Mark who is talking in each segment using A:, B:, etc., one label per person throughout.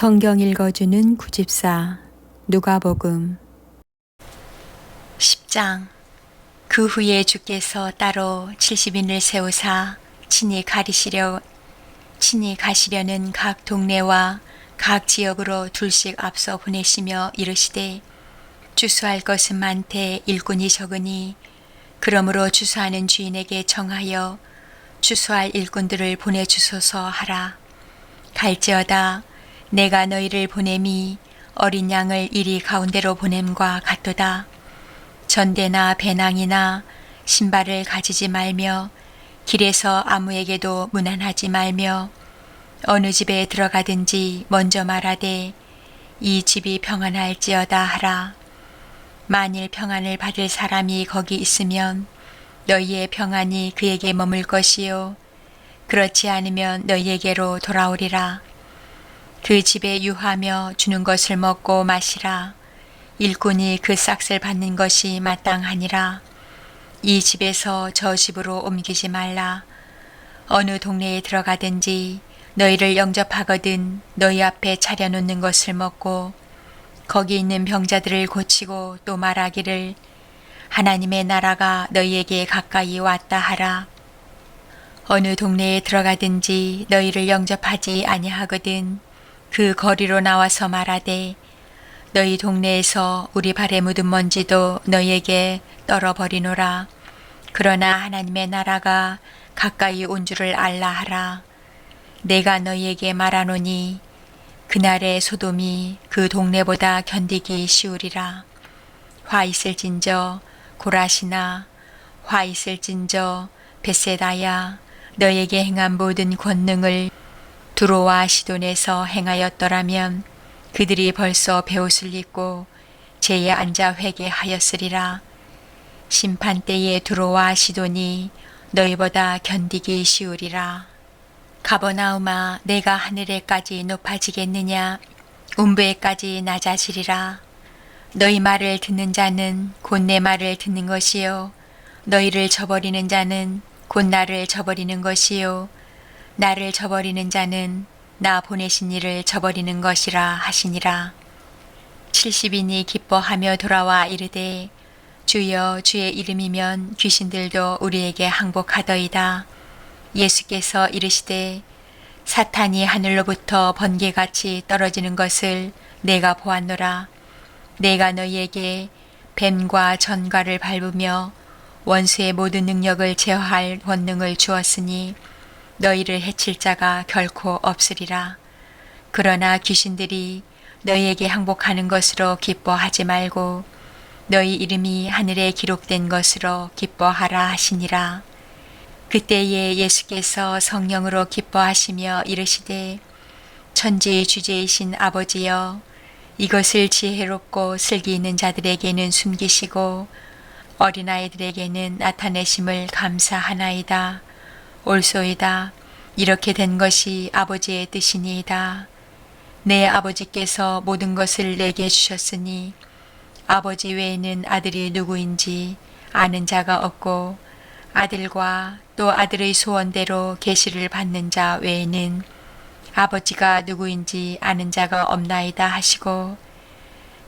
A: 성경 읽어주는 구집사 누가복음
B: 10장. 그 후에 주께서 따로 70인을 세우사 친히 가시려는 각 동네와 각 지역으로 둘씩 앞서 보내시며 이르시되, 주수할 것은 많되 일꾼이 적으니 그러므로 주수하는 주인에게 청하여 주수할 일꾼들을 보내주소서 하라. 갈지어다 내가 너희를 보냄이 어린 양을 이리 가운데로 보냄과 같도다. 전대나 배낭이나 신발을 가지지 말며 길에서 아무에게도 문안하지 말며 어느 집에 들어가든지 먼저 말하되 이 집이 평안할지어다 하라. 만일 평안을 받을 사람이 거기 있으면 너희의 평안이 그에게 머물 것이요 그렇지 않으면 너희에게로 돌아오리라. 그 집에 유하며 주는 것을 먹고 마시라. 일꾼이 그 싹을 받는 것이 마땅하니라. 이 집에서 저 집으로 옮기지 말라. 어느 동네에 들어가든지 너희를 영접하거든 너희 앞에 차려놓는 것을 먹고 거기 있는 병자들을 고치고 또 말하기를 하나님의 나라가 너희에게 가까이 왔다 하라. 어느 동네에 들어가든지 너희를 영접하지 아니하거든 그 거리로 나와서 말하되 너희 동네에서 우리 발에 묻은 먼지도 너희에게 떨어버리노라. 그러나 하나님의 나라가 가까이 온 줄을 알라 하라. 내가 너희에게 말하노니 그날의 소돔이 그 동네보다 견디기 쉬우리라. 화 있을진저 고라시나, 화 있을진저 벳세다야, 너에게 행한 모든 권능을 두로와 시돈에서 행하였더라면 그들이 벌써 베옷을 입고 제에 앉아 회개하였으리라. 심판 때에 두로와 시돈이 너희보다 견디기 쉬우리라. 가버나움아, 내가 하늘에까지 높아지겠느냐? 음부에까지 낮아지리라. 너희 말을 듣는 자는 곧 내 말을 듣는 것이요 너희를 저버리는 자는 곧 나를 저버리는 것이요 나를 저버리는 자는 나 보내신 이를 저버리는 것이라 하시니라. 70인이 기뻐하며 돌아와 이르되, 주여, 주의 이름이면 귀신들도 우리에게 항복하더이다. 예수께서 이르시되, 사탄이 하늘로부터 번개같이 떨어지는 것을 내가 보았노라. 내가 너희에게 뱀과 전갈을 밟으며 원수의 모든 능력을 제어할 권능을 주었으니 너희를 해칠 자가 결코 없으리라. 그러나 귀신들이 너희에게 항복하는 것으로 기뻐하지 말고 너희 이름이 하늘에 기록된 것으로 기뻐하라 하시니라. 그때에 예수께서 성령으로 기뻐하시며 이르시되, 천지 주제이신 아버지여, 이것을 지혜롭고 슬기 있는 자들에게는 숨기시고 어린아이들에게는 나타내심을 감사하나이다. 옳소이다. 이렇게 된 것이 아버지의 뜻이니이다. 내 아버지께서 모든 것을 내게 주셨으니 아버지 외에는 아들이 누구인지 아는 자가 없고 아들과 또 아들의 소원대로 계시를 받는 자 외에는 아버지가 누구인지 아는 자가 없나이다 하시고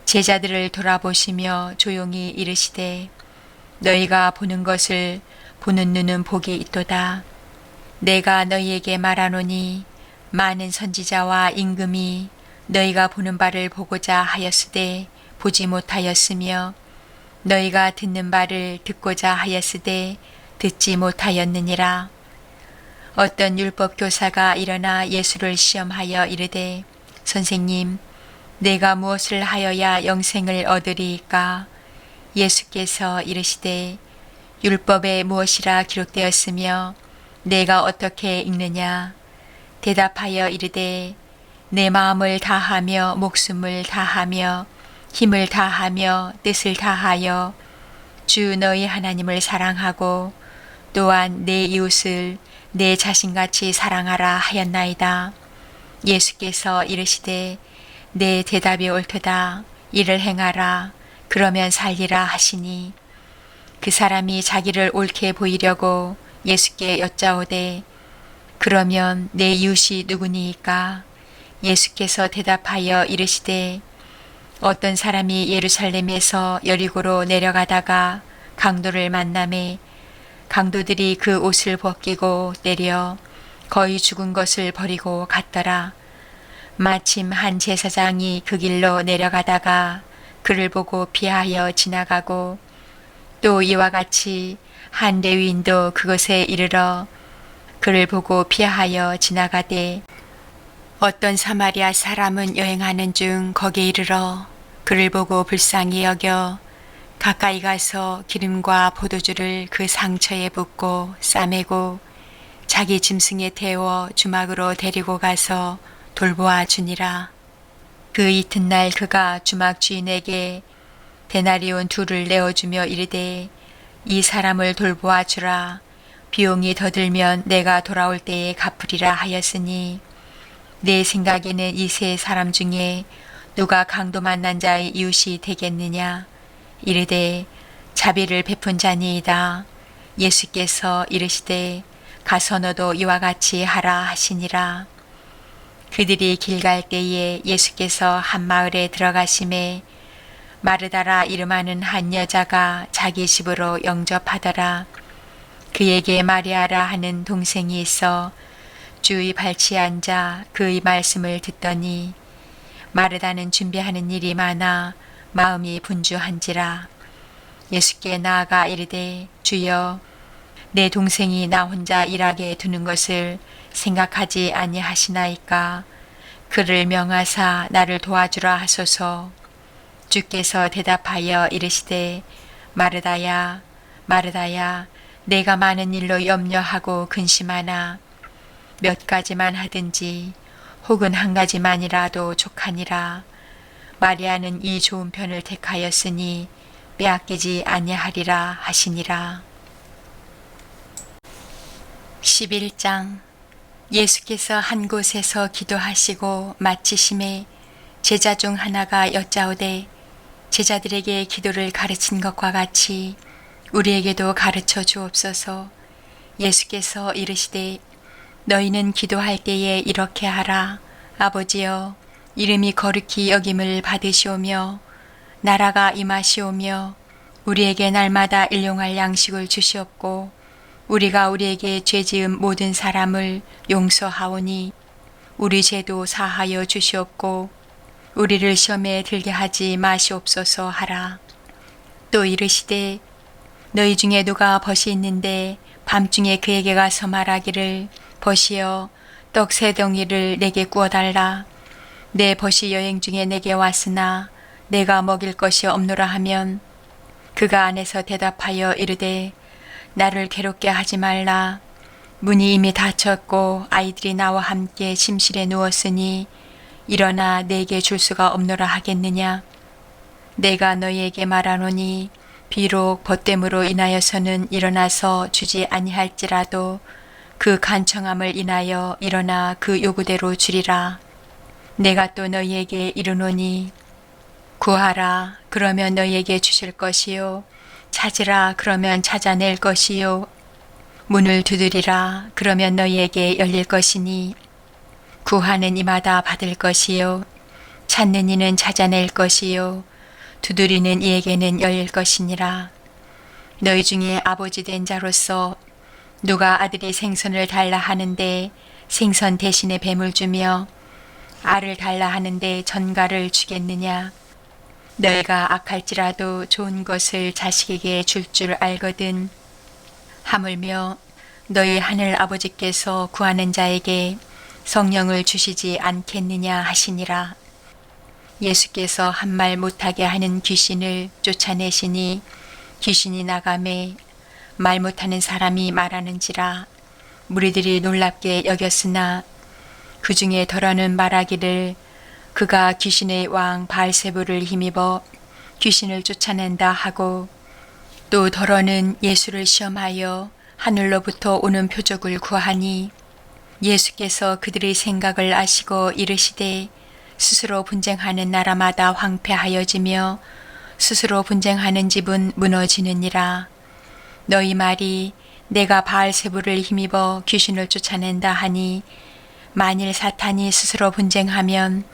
B: 제자들을 돌아보시며 조용히 이르시되, 너희가 보는 것을 보는 눈은 복이 있도다. 내가 너희에게 말하노니 많은 선지자와 임금이 너희가 보는 바를 보고자 하였으되 보지 못하였으며 너희가 듣는 바를 듣고자 하였으되 듣지 못하였느니라. 어떤 율법 교사가 일어나 예수를 시험하여 이르되, 선생님, 내가 무엇을 하여야 영생을 얻으리이까? 예수께서 이르시되, 율법에 무엇이라 기록되었으며 내가 어떻게 읽느냐? 대답하여 이르되, 내 마음을 다하며 목숨을 다하며 힘을 다하며 뜻을 다하여 주 너희 하나님을 사랑하고 또한 내 이웃을 내 자신같이 사랑하라 하였나이다. 예수께서 이르시되, 내 대답이 옳도다. 이를 행하라. 그러면 살리라 하시니, 그 사람이 자기를 옳게 보이려고 예수께 여짜오되, 그러면 내 이웃이 누구니이까? 예수께서 대답하여 이르시되 어떤 사람이 예루살렘에서 여리고로 내려가다가 강도를 만나매 강도들이 그 옷을 벗기고 때려 거의 죽은 것을 버리고 갔더라. 마침 한 제사장이 그 길로 내려가다가 그를 보고 피하여 지나가고 또 이와 같이 한 레위인도 그곳에 이르러 그를 보고 피하여 지나가되 어떤 사마리아 사람은 여행하는 중 거기에 이르러 그를 보고 불쌍히 여겨 가까이 가서 기름과 포도주를 그 상처에 붓고 싸매고 자기 짐승에 태워 주막으로 데리고 가서 돌보아 주니라. 그 이튿날 그가 주막 주인에게 데나리온 2를 내어주며 이르되 이 사람을 돌보아 주라. 비용이 더 들면 내가 돌아올 때에 갚으리라 하였으니 내 생각에는 이 세 사람 중에 누가 강도 만난 자의 이웃이 되겠느냐. 이르되 자비를 베푼 자니이다. 예수께서 이르시되 가서 너도 이와 같이 하라 하시니라. 그들이 길 갈 때에 예수께서 한 마을에 들어가심에 마르다라 이름하는 한 여자가 자기 집으로 영접하더라. 그에게 마리아라 하는 동생이 있어 주의 발치에 앉아 그의 말씀을 듣더니 마르다는 준비하는 일이 많아 마음이 분주한지라. 예수께 나아가 이르되 주여 내 동생이 나 혼자 일하게 두는 것을 생각하지 아니하시나이까. 그를 명하사 나를 도와주라 하소서. 주께서 대답하여 이르시되 마르다야 마르다야 내가 많은 일로 염려하고 근심하나 몇 가지만 하든지 혹은 한 가지만이라도 족하니라. 마리아는 이 좋은 편을 택하였으니 빼앗기지 아니하리라 하시니라. 11장. 예수께서 한 곳에서 기도하시고 마치심에 제자 중 하나가 여짜오되 제자들에게 기도를 가르친 것과 같이 우리에게도 가르쳐 주옵소서. 예수께서 이르시되 너희는 기도할 때에 이렇게 하라. 아버지여 이름이 거룩히 여김을 받으시오며 나라가 임하시오며 우리에게 날마다 일용할 양식을 주시옵고 우리가 우리에게 죄지은 모든 사람을 용서하오니 우리 죄도 사하여 주시옵고 우리를 시험에 들게 하지 마시옵소서 하라. 또 이르시되 너희 중에 누가 벗이 있는데 밤중에 그에게 가서 말하기를 벗이여 떡 3덩이를 내게 구워달라. 내 벗이 여행 중에 내게 왔으나 내가 먹일 것이 없노라 하면 그가 안에서 대답하여 이르되 나를 괴롭게 하지 말라. 문이 이미 닫혔고 아이들이 나와 함께 침실에 누웠으니 일어나 내게 줄 수가 없노라 하겠느냐. 내가 너희에게 말하노니 비록 벗됨으로 인하여서는 일어나서 주지 아니할지라도 그 간청함을 인하여 일어나 그 요구대로 주리라. 내가 또 너희에게 이르노니 구하라 그러면 너희에게 주실 것이요 찾으라 그러면 찾아낼 것이요 문을 두드리라 그러면 너희에게 열릴 것이니 구하는 이마다 받을 것이요 찾는 이는 찾아낼 것이요 두드리는 이에게는 열릴 것이니라. 너희 중에 아버지 된 자로서 누가 아들이 생선을 달라 하는데 생선 대신에 뱀을 주며 알을 달라 하는데 전갈을 주겠느냐. 너희가 악할지라도 좋은 것을 자식에게 줄 줄 알거든. 하물며 너희 하늘 아버지께서 구하는 자에게 성령을 주시지 않겠느냐 하시니라. 예수께서 한 말 못하게 하는 귀신을 쫓아내시니 귀신이 나가매 말 못하는 사람이 말하는지라. 무리들이 놀랍게 여겼으나 그 중에 덜어는 말하기를 그가 귀신의 왕 바알세불을 힘입어 귀신을 쫓아낸다 하고 또 덜어는 예수를 시험하여 하늘로부터 오는 표적을 구하니 예수께서 그들의 생각을 아시고 이르시되 스스로 분쟁하는 나라마다 황폐하여지며 스스로 분쟁하는 집은 무너지느니라. 너희 말이 내가 바알세불을 힘입어 귀신을 쫓아낸다 하니 만일 사탄이 스스로 분쟁하면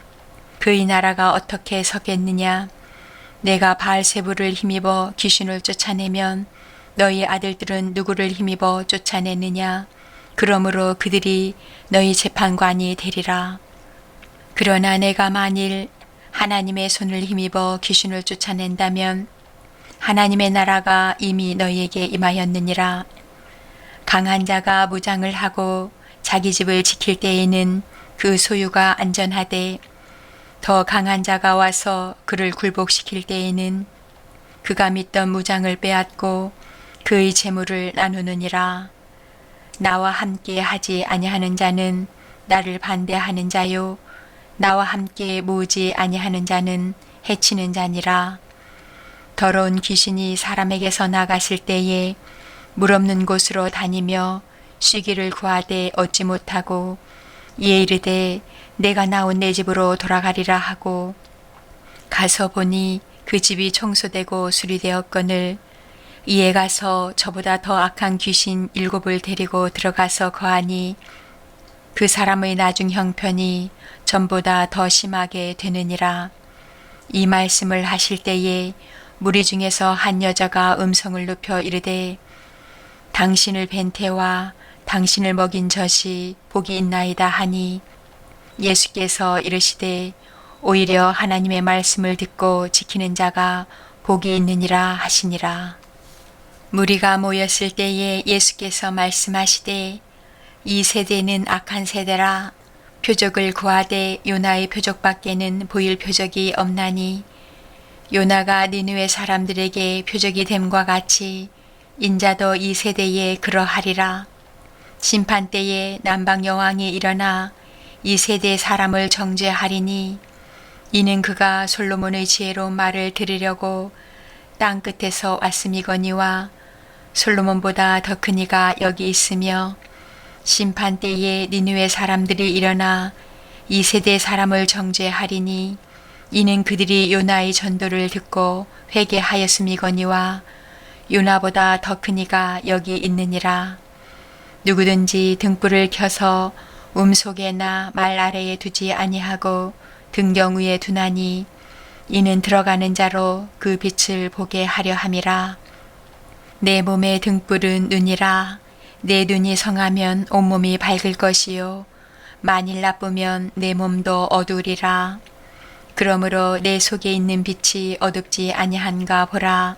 B: 그의 나라가 어떻게 서겠느냐. 내가 바알세불을 힘입어 귀신을 쫓아내면 너희 아들들은 누구를 힘입어 쫓아내느냐. 그러므로 그들이 너희 재판관이 되리라. 그러나 내가 만일 하나님의 손을 힘입어 귀신을 쫓아낸다면 하나님의 나라가 이미 너희에게 임하였느니라. 강한 자가 무장을 하고 자기 집을 지킬 때에는 그 소유가 안전하되 더 강한 자가 와서 그를 굴복시킬 때에는 그가 믿던 무장을 빼앗고 그의 재물을 나누느니라. 나와 함께 하지 아니하는 자는 나를 반대하는 자요 나와 함께 모으지 아니하는 자는 해치는 자니라. 더러운 귀신이 사람에게서 나갔을 때에 물 없는 곳으로 다니며 쉬기를 구하되 얻지 못하고 이에 이르되 내가 나온 내 집으로 돌아가리라 하고 가서 보니 그 집이 청소되고 수리되었거늘 이에 가서 저보다 더 악한 귀신 7을 데리고 들어가서 거하니 그 사람의 나중 형편이 전보다 더 심하게 되느니라. 이 말씀을 하실 때에 무리 중에서 한 여자가 음성을 높여 이르되 당신을 뵌 태와 당신을 먹인 젖이 복이 있나이다 하니 예수께서 이르시되 오히려 하나님의 말씀을 듣고 지키는 자가 복이 있느니라 하시니라. 무리가 모였을 때에 예수께서 말씀하시되 이 세대는 악한 세대라. 표적을 구하되 요나의 표적밖에는 보일 표적이 없나니 요나가 니느웨 사람들에게 표적이 됨과 같이 인자도 이 세대에 그러하리라. 심판 때에 남방 여왕이 일어나 이 세대 사람을 정죄하리니 이는 그가 솔로몬의 지혜로운 말을 들으려고 땅 끝에서 왔음이거니와 솔로몬보다 더 큰 이가 여기 있으며 심판 때에 니느웨 사람들이 일어나 이 세대 사람을 정죄하리니 이는 그들이 요나의 전도를 듣고 회개하였음이거니와 요나보다 더 큰 이가 여기 있느니라. 누구든지 등불을 켜서 속에나 말 아래에 두지 아니하고 등경 위에 두나니 이는 들어가는 자로 그 빛을 보게 하려 함이라. 내 몸의 등불은 눈이라. 내 눈이 성하면 온몸이 밝을 것이요 만일 나쁘면 내 몸도 어두우리라. 그러므로 내 속에 있는 빛이 어둡지 아니한가 보라.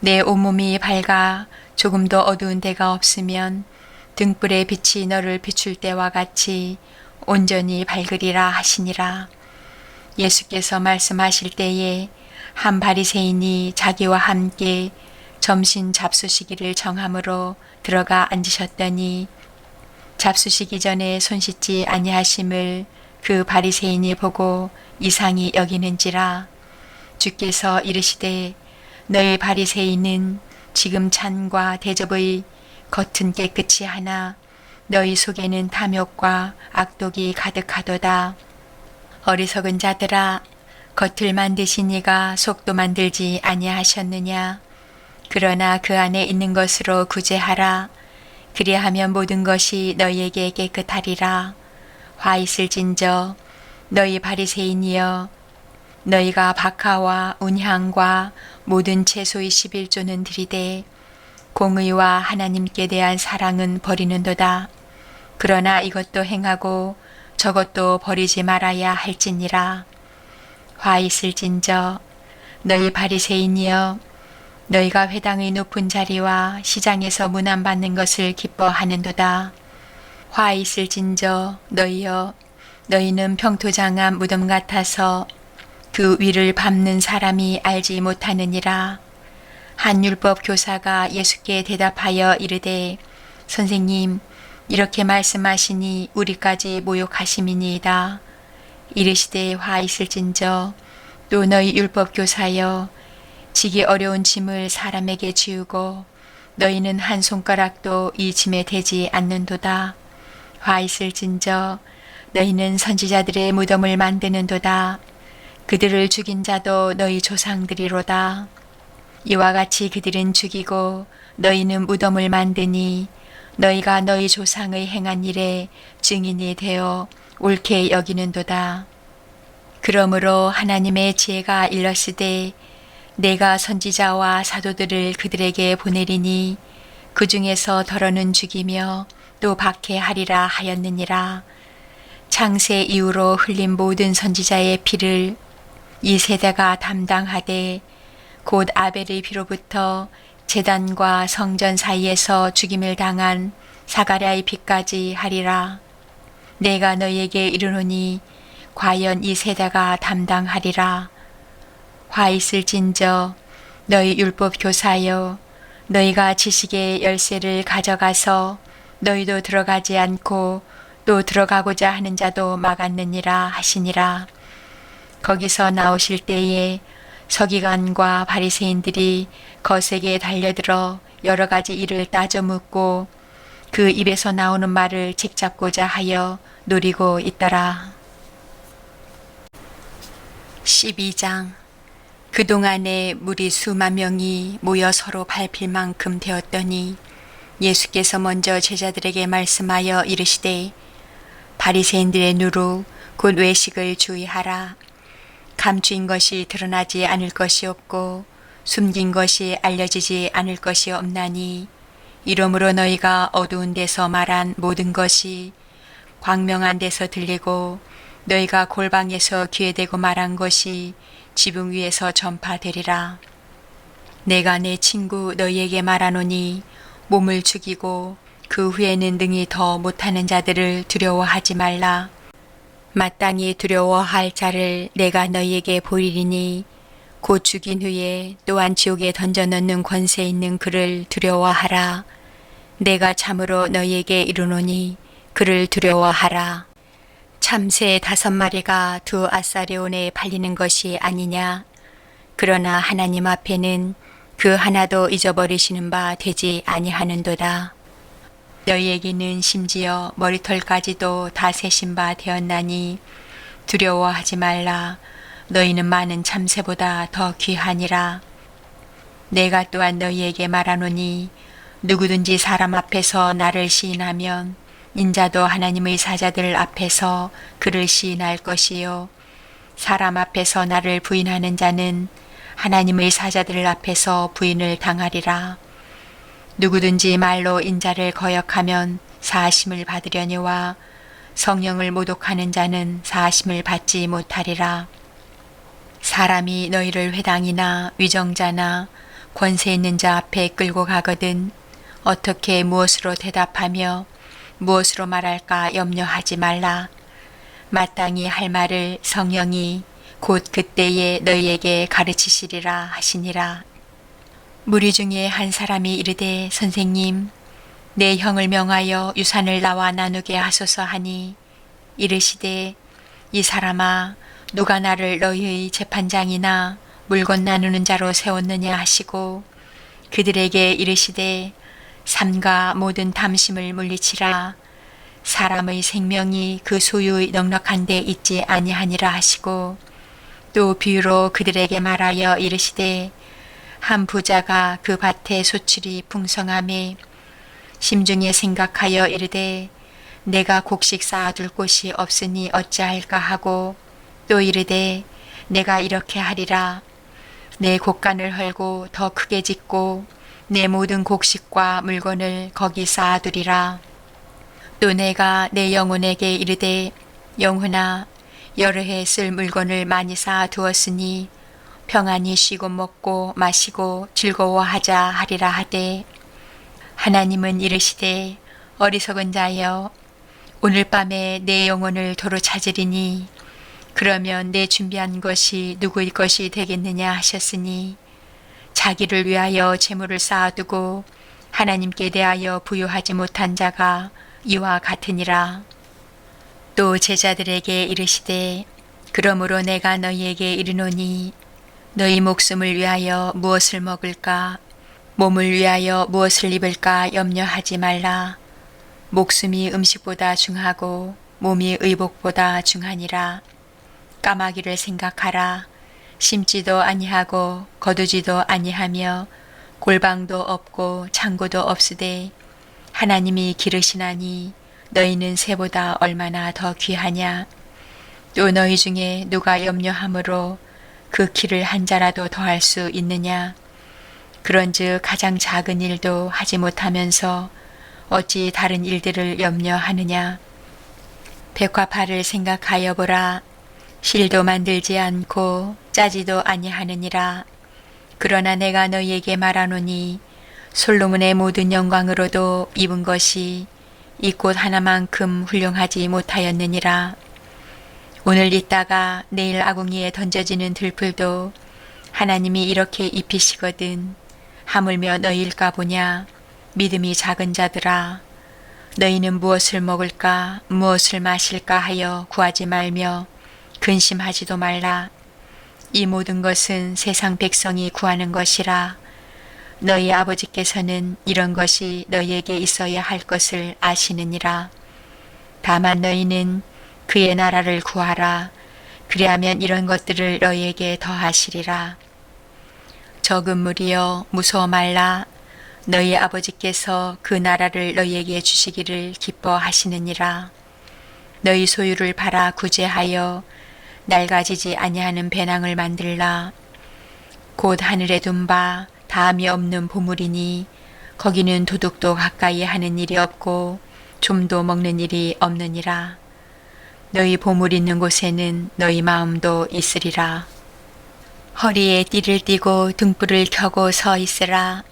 B: 내 온몸이 밝아 조금도 어두운 데가 없으면 등불의 빛이 너를 비출 때와 같이 온전히 밝으리라 하시니라. 예수께서 말씀하실 때에 한 바리새인이 자기와 함께 점심 잡수시기를 정함으로 들어가 앉으셨더니 잡수시기 전에 손 씻지 아니하심을 그 바리새인이 보고 이상히 여기는지라. 주께서 이르시되 너희 바리새인은 지금 잔과 대접의 겉은 깨끗이 하나 너희 속에는 탐욕과 악독이 가득하도다. 어리석은 자들아, 겉을 만드신 이가 속도 만들지 아니하셨느냐. 그러나 그 안에 있는 것으로 구제하라. 그리하면 모든 것이 너희에게 깨끗하리라. 화 있을진저 너희 바리새인이여, 너희가 박하와 운향과 모든 채소의 11조는 드리되 공의와 하나님께 대한 사랑은 버리는도다. 그러나 이것도 행하고 저것도 버리지 말아야 할지니라. 화 있을진저 너희 바리새인이여, 너희가 회당의 높은 자리와 시장에서 문안받는 것을 기뻐하는도다. 화 있을진저 너희여, 너희는 평토장한 무덤 같아서 그 위를 밟는 사람이 알지 못하느니라. 한 율법 교사가 예수께 대답하여 이르되 선생님, 이렇게 말씀하시니 우리까지 모욕하심이니이다. 이르시되 화 있을진저 또 너희 율법 교사여, 지기 어려운 짐을 사람에게 지우고 너희는 한 손가락도 이 짐에 대지 않는도다. 화 있을진저 너희는 선지자들의 무덤을 만드는도다. 그들을 죽인 자도 너희 조상들이로다. 이와 같이 그들은 죽이고 너희는 무덤을 만드니 너희가 너희 조상의 행한 일에 증인이 되어 옳게 여기는도다. 그러므로 하나님의 지혜가 일렀으되 내가 선지자와 사도들을 그들에게 보내리니 그 중에서 더러는 죽이며 또 박해하리라 하였느니라. 창세 이후로 흘린 모든 선지자의 피를 이 세대가 담당하되 곧 아벨의 피로부터 제단과 성전 사이에서 죽임을 당한 사가랴의 피까지 하리라. 내가 너희에게 이르노니 과연 이 세대가 담당하리라. 화 있을진저 너희 율법 교사여, 너희가 지식의 열쇠를 가져가서 너희도 들어가지 않고 또 들어가고자 하는 자도 막았느니라 하시니라. 거기서 나오실 때에 서기관과 바리새인들이 거세게 달려들어 여러 가지 일을 따져 묻고 그 입에서 나오는 말을 직잡고자 하여 노리고 있더라. 12장. 그동안에 무리 수만 명이 모여 서로 밟힐 만큼 되었더니 예수께서 먼저 제자들에게 말씀하여 이르시되 바리새인들의 누룩 곧 외식을 주의하라. 감추인 것이 드러나지 않을 것이 없고 숨긴 것이 알려지지 않을 것이 없나니 이러므로 너희가 어두운 데서 말한 모든 것이 광명한 데서 들리고 너희가 골방에서 귀에 대고 말한 것이 지붕 위에서 전파되리라. 내가 내 친구 너희에게 말하노니 몸을 죽이고 그 후에는 능히 더 못하는 자들을 두려워하지 말라. 마땅히 두려워할 자를 내가 너희에게 보이리니 곧 죽인 후에 또한 지옥에 던져넣는 권세 있는 그를 두려워하라. 내가 참으로 너희에게 이르노니 그를 두려워하라. 참새 5마리가 두 아사레온에 팔리는 것이 아니냐. 그러나 하나님 앞에는 그 하나도 잊어버리시는 바 되지 아니하는도다. 너희에게는 심지어 머리털까지도 다 세신 바 되었나니 두려워하지 말라. 너희는 많은 참새보다 더 귀하니라. 내가 또한 너희에게 말하노니 누구든지 사람 앞에서 나를 시인하면 인자도 하나님의 사자들 앞에서 그를 시인할 것이요 사람 앞에서 나를 부인하는 자는 하나님의 사자들 앞에서 부인을 당하리라. 누구든지 말로 인자를 거역하면 사하심을 받으려니와 성령을 모독하는 자는 사하심을 받지 못하리라. 사람이 너희를 회당이나 위정자나 권세 있는 자 앞에 끌고 가거든 어떻게 무엇으로 대답하며 무엇으로 말할까 염려하지 말라. 마땅히 할 말을 성령이 곧 그때에 너희에게 가르치시리라 하시니라. 무리 중에 한 사람이 이르되 선생님 내 형을 명하여 유산을 나와 나누게 하소서 하니 이르시되 이 사람아 누가 나를 너희의 재판장이나 물건 나누는 자로 세웠느냐 하시고 그들에게 이르시되 삼가 모든 탐심을 물리치라. 사람의 생명이 그 소유의 넉넉한 데 있지 아니하니라 하시고 또 비유로 그들에게 말하여 이르시되 한 부자가 그 밭에 소출이 풍성함에 심중에 생각하여 이르되 내가 곡식 쌓아둘 곳이 없으니 어찌할까 하고 또 이르되 내가 이렇게 하리라. 내 곡간을 헐고 더 크게 짓고 내 모든 곡식과 물건을 거기 쌓아두리라. 또 내가 내 영혼에게 이르되 영혼아 여러 해 쓸 물건을 많이 쌓아두었으니 평안히 쉬고 먹고 마시고 즐거워하자 하리라 하되 하나님은 이르시되 어리석은 자여 오늘 밤에 내 영혼을 도로 찾으리니 그러면 내 준비한 것이 누구의 것이 되겠느냐 하셨으니 자기를 위하여 재물을 쌓아두고 하나님께 대하여 부유하지 못한 자가 이와 같으니라. 또 제자들에게 이르시되 그러므로 내가 너희에게 이르노니 너희 목숨을 위하여 무엇을 먹을까 몸을 위하여 무엇을 입을까 염려하지 말라. 목숨이 음식보다 중하고 몸이 의복보다 중하니라. 까마귀를 생각하라. 심지도 아니하고 거두지도 아니하며 골방도 없고 창고도 없으되 하나님이 기르시나니 너희는 새보다 얼마나 더 귀하냐. 또 너희 중에 누가 염려함으로 그 키를 한 자라도 더할 수 있느냐. 그런즉 가장 작은 일도 하지 못하면서 어찌 다른 일들을 염려하느냐. 백화파를 생각하여 보라. 실도 만들지 않고 짜지도 아니하느니라. 그러나 내가 너희에게 말하노니 솔로몬의 모든 영광으로도 입은 것이 이 꽃 하나만큼 훌륭하지 못하였느니라. 오늘 있다가 내일 아궁이에 던져지는 들풀도 하나님이 이렇게 입히시거든. 하물며 너희일까 보냐. 믿음이 작은 자들아. 너희는 무엇을 먹을까 무엇을 마실까 하여 구하지 말며 근심하지도 말라. 이 모든 것은 세상 백성이 구하는 것이라. 너희 아버지께서는 이런 것이 너희에게 있어야 할 것을 아시느니라. 다만 너희는 그의 나라를 구하라. 그리하면 이런 것들을 너희에게 더하시리라. 적은 무리여 무서워 말라. 너희 아버지께서 그 나라를 너희에게 주시기를 기뻐하시느니라. 너희 소유를 팔아 구제하여 낡아지지 아니하는 배낭을 만들라. 곧 하늘에 둔 바 다함이 없는 보물이니 거기는 도둑도 가까이 하는 일이 없고 좀도 먹는 일이 없느니라. 너희 보물 있는 곳에는 너희 마음도 있으리라. 허리에 띠를 띠고 등불을 켜고 서 있으라.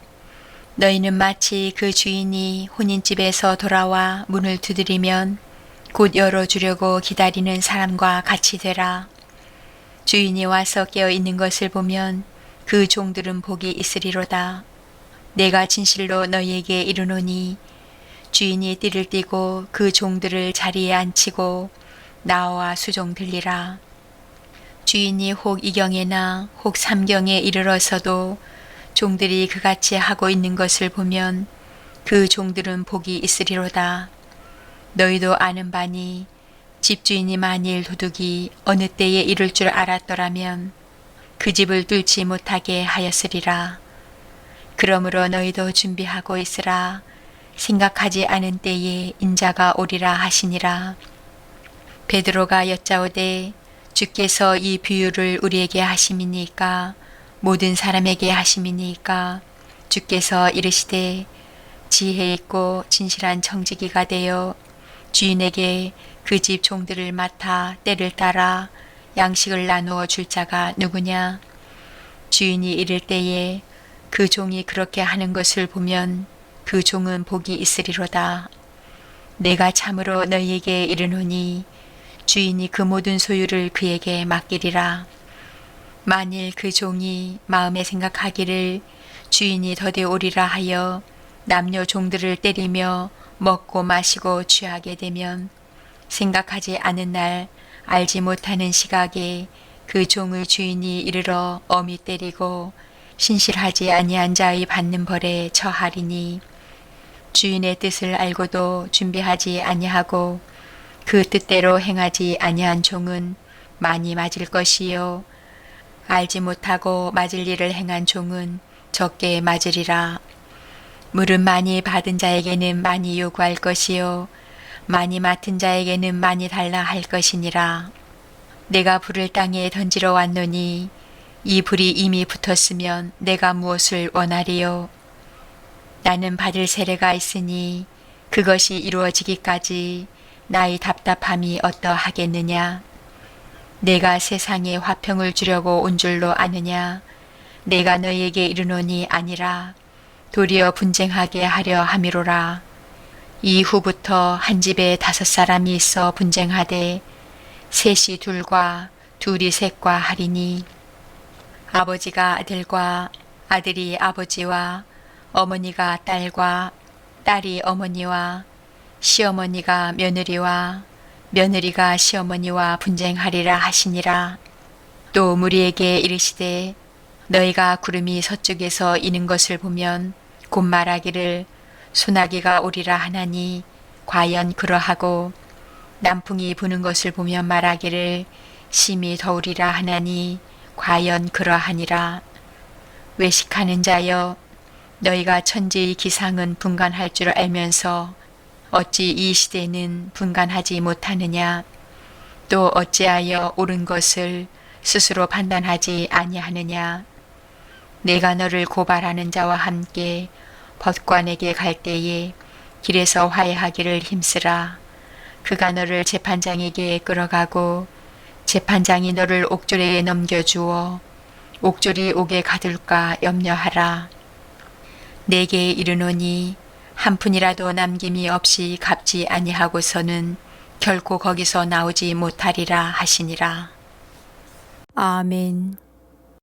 B: 너희는 마치 그 주인이 혼인집에서 돌아와 문을 두드리면 곧 열어주려고 기다리는 사람과 같이 되라. 주인이 와서 깨어 있는 것을 보면 그 종들은 복이 있으리로다. 내가 진실로 너희에게 이르노니 주인이 띠를 띠고 그 종들을 자리에 앉히고 나와 수종 들리라. 주인이 혹 이경에나 혹 삼경에 이르러서도 종들이 그같이 하고 있는 것을 보면 그 종들은 복이 있으리로다. 너희도 아는 바니 집주인이 만일 도둑이 어느 때에 이룰 줄 알았더라면 그 집을 뚫지 못하게 하였으리라. 그러므로 너희도 준비하고 있으라. 생각하지 않은 때에 인자가 오리라 하시니라. 베드로가 여짜오되 주께서 이 비유를 우리에게 하심이니까 모든 사람에게 하심이니까. 주께서 이르시되 지혜 있고 진실한 청지기가 되어 주인에게 그 집 종들을 맡아 때를 따라 양식을 나누어 줄 자가 누구냐. 주인이 이를 때에 그 종이 그렇게 하는 것을 보면 그 종은 복이 있으리로다. 내가 참으로 너희에게 이르노니 주인이 그 모든 소유를 그에게 맡기리라. 만일 그 종이 마음에 생각하기를 주인이 더디 오리라 하여 남녀 종들을 때리며 먹고 마시고 취하게 되면 생각하지 않은 날 알지 못하는 시각에 그 종의 주인이 이르러 엄히 때리고 신실하지 아니한 자의 받는 벌에 처하리니. 주인의 뜻을 알고도 준비하지 아니하고 그 뜻대로 행하지 아니한 종은 많이 맞을 것이요 알지 못하고 맞을 일을 행한 종은 적게 맞으리라. 물은 많이 받은 자에게는 많이 요구할 것이요 많이 맡은 자에게는 많이 달라 할 것이니라. 내가 불을 땅에 던지러 왔노니 이 불이 이미 붙었으면 내가 무엇을 원하리요. 나는 받을 세례가 있으니 그것이 이루어지기까지 나의 답답함이 어떠하겠느냐. 내가 세상에 화평을 주려고 온 줄로 아느냐. 내가 너희에게 이르노니 아니라 도리어 분쟁하게 하려 함이로라. 이후부터 한 집에 5사람이 있어 분쟁하되 셋이 둘과 둘이 셋과 하리니 아버지가 아들과 아들이 아버지와 어머니가 딸과 딸이 어머니와 시어머니가 며느리와 며느리가 시어머니와 분쟁하리라 하시니라. 또 무리에게 이르시되 너희가 구름이 서쪽에서 이는 것을 보면 곧 말하기를 소나기가 오리라 하나니 과연 그러하고 남풍이 부는 것을 보면 말하기를 심히 더우리라 하나니 과연 그러하니라. 외식하는 자여 너희가 천지의 기상은 분간할 줄 알면서 어찌 이 시대는 분간하지 못하느냐? 또 어찌하여 옳은 것을 스스로 판단하지 아니하느냐? 내가 너를 고발하는 자와 함께 법관에게 갈 때에 길에서 화해하기를 힘쓰라. 그가 너를 재판장에게 끌어가고 재판장이 너를 옥졸에게 넘겨주어 옥졸이 옥에 가둘까 염려하라. 내게 이르노니 한 푼이라도 남김이 없이 갚지 아니하고서는 결코 거기서 나오지 못하리라 하시니라.
A: 아멘.